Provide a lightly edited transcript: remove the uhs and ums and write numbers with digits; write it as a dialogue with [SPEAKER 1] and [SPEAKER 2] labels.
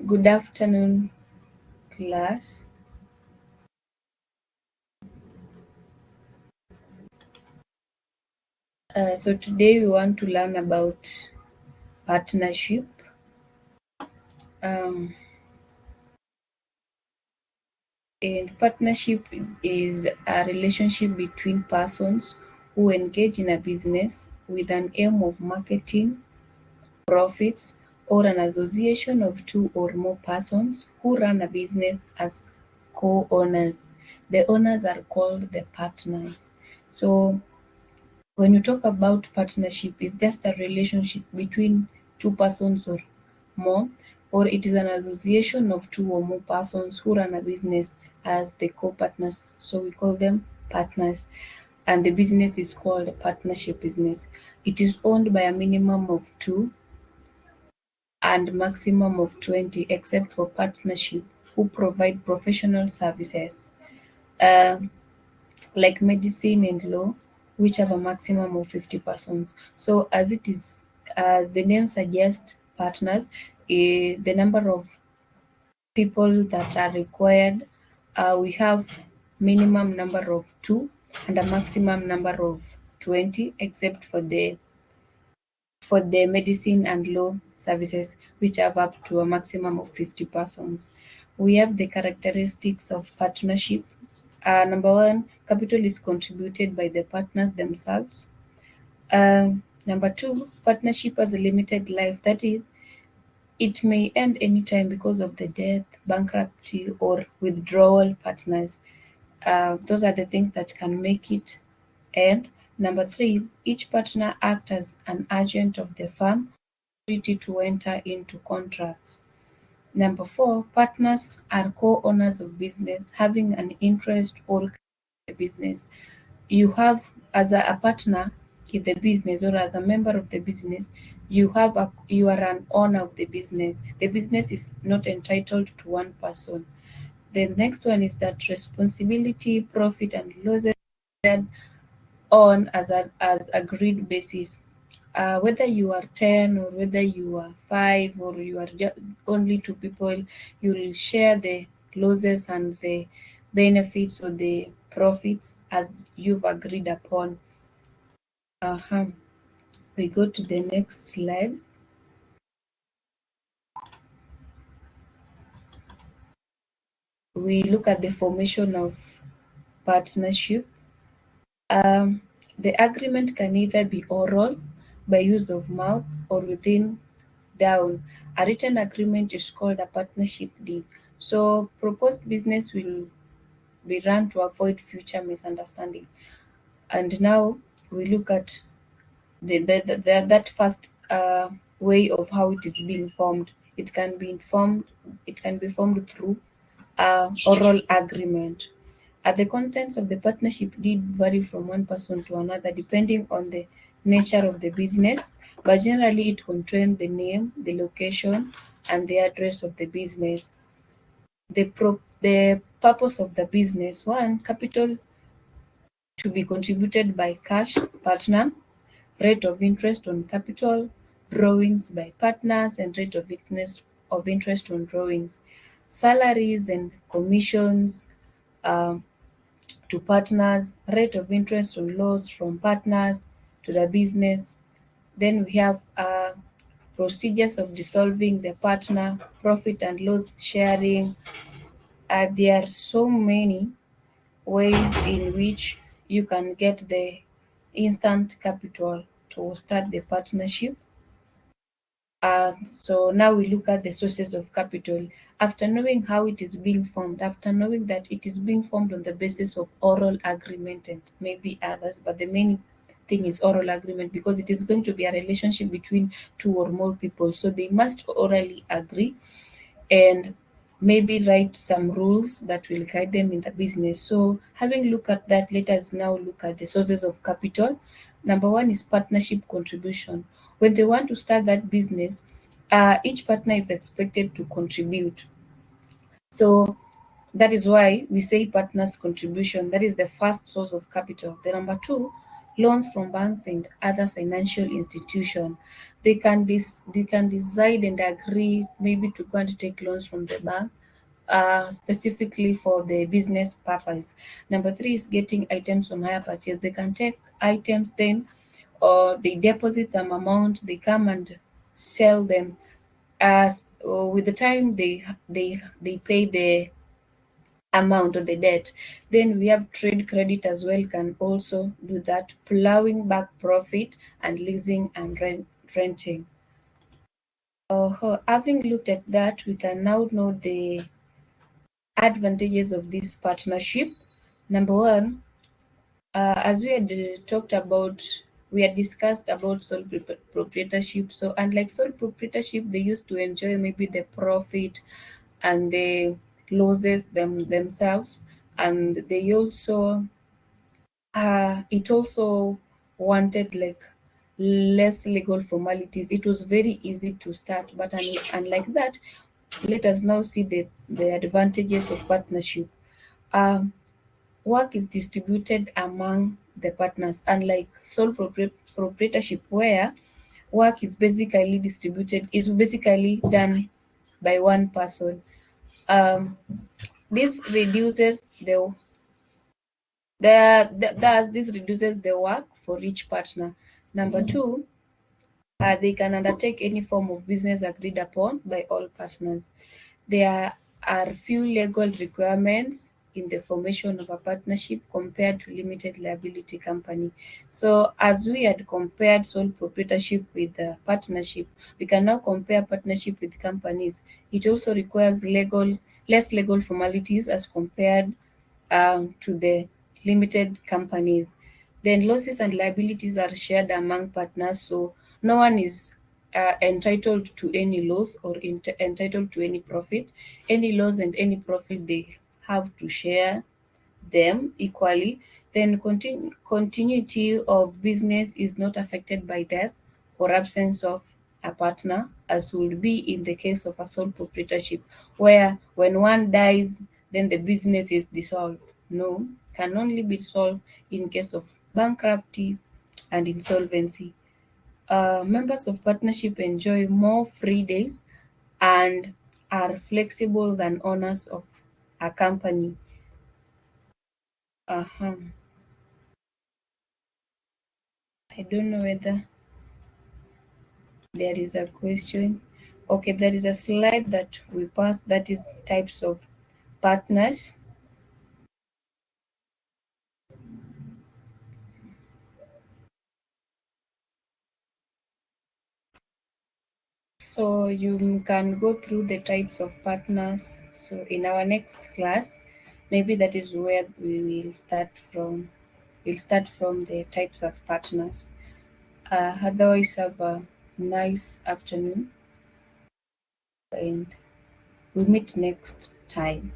[SPEAKER 1] Good afternoon, class. So today we want to learn about partnership. Um, and partnership is a relationship between persons who engage in a business with an aim of marketing profits, or an association of two or more persons who run a business as co-owners. The owners are called the partners. So when you talk about partnership, it's just a relationship between two persons or more, or it is an association of two or more persons who run a business as the co-partners. So we call them partners. And the business is called a partnership business. It is owned by a minimum of two and maximum of 20, except for partnership who provide professional services. Um like medicine and law, which have a maximum of 50 persons. So, as the name suggests, partners, the number of people that are required, we have minimum number of two and a maximum number of 20, except for the medicine and law services, which have up to a maximum of 50 persons. We have the characteristics of partnership. Number one, capital is contributed by the partners themselves. Number two, partnership has a limited life. That is, it may end anytime because of the death, bankruptcy, or withdrawal partners. Those are the things that can make it end. Number three, each partner acts as an agent of the firm, ability to enter into contracts. Number four, partners are co-owners of business, having an interest or the business. You have, as a partner in the business or as a member of the business, you are an owner of the business. The business is not entitled to one person. The next one is that responsibility, profit, and losses on as agreed basis. Whether you are 10 or whether you are 5 or you are only two people, you will share the losses and the benefits or the profits as you've agreed upon. Uh-huh. We go to the next slide. We look at the formation of partnership. Um, the agreement can either be oral by use of mouth or within down. A written agreement is called a partnership deed. So proposed business will be run to avoid future misunderstanding. And now we look at that first way of how it is being formed. It can be informed. It can be formed through oral agreement. The contents of the partnership deed vary from one person to another depending on the nature of the business, but generally it contains the name, the location, and the address of the business. The purpose of the business: one, capital to be contributed by cash partner, rate of interest on capital, drawings by partners, and rate of interest on drawings, salaries and commissions um, to partners, rate of interest on loans from partners to the business. Then we have procedures of dissolving the partner, profit and loss sharing. There are so many ways in which you can get the instant capital to start the partnership. So now we look at the sources of capital. After knowing how it is being formed, after knowing that it is being formed on the basis of oral agreement and maybe others, but the main thing is oral agreement because it is going to be a relationship between two or more people. So they must orally agree and maybe write some rules that will guide them in the business. So, having looked at that, let us now look at the sources of capital. Number one is partnership contribution. When they want to start that business, each partner is expected to contribute. So, that is why we say partners contribution. That is the first source of capital. The number two, loans from banks and other financial institutions. They can decide and agree maybe to go and take loans from the bank, specifically for the business purpose. Number three is getting items on hire purchase. They can take items then, or they deposit some amount, they come and sell them as with the time they pay the amount of the debt. Then we have trade credit as well, can also do that, plowing back profit and leasing and renting. Having looked at that, we can now know the advantages of this partnership. Number one, as we had talked about, we had discussed about sole proprietorship. So, unlike sole proprietorship, they used to enjoy maybe the profit and the losses themselves, and they also it also wanted like less legal formalities. It was very easy to start, but unlike that, let us now see the advantages of partnership. Um, Work is distributed among the partners, unlike sole proprietorship, where work is basically done by one person. Um, this reduces this reduces the work for each partner. Number two, they can undertake any form of business agreed upon by all partners. There are few legal requirements in the formation of a partnership compared to limited liability company. So, as we had compared sole proprietorship with the partnership, we can now compare partnership with companies. It also requires less legal formalities as compared to the limited companies. Then losses and liabilities are shared among partners, so no one is entitled to any loss or entitled to any profit. Any loss and any profit they have to share them equally. Then continuity of business is not affected by death or absence of a partner, as would be in the case of a sole proprietorship, where when one dies, then the business is dissolved. No, can only be solved in case of bankruptcy and insolvency. Members of partnership enjoy more free days and are flexible than owners of a company. Uh-huh. I don't know whether there is a question. Okay, there is a slide that we passed that is types of partners. So you can go through the types of partners. So in our next class, maybe that is where we will start from. We'll start from the types of partners. Otherwise, have a nice afternoon and we'll meet next time.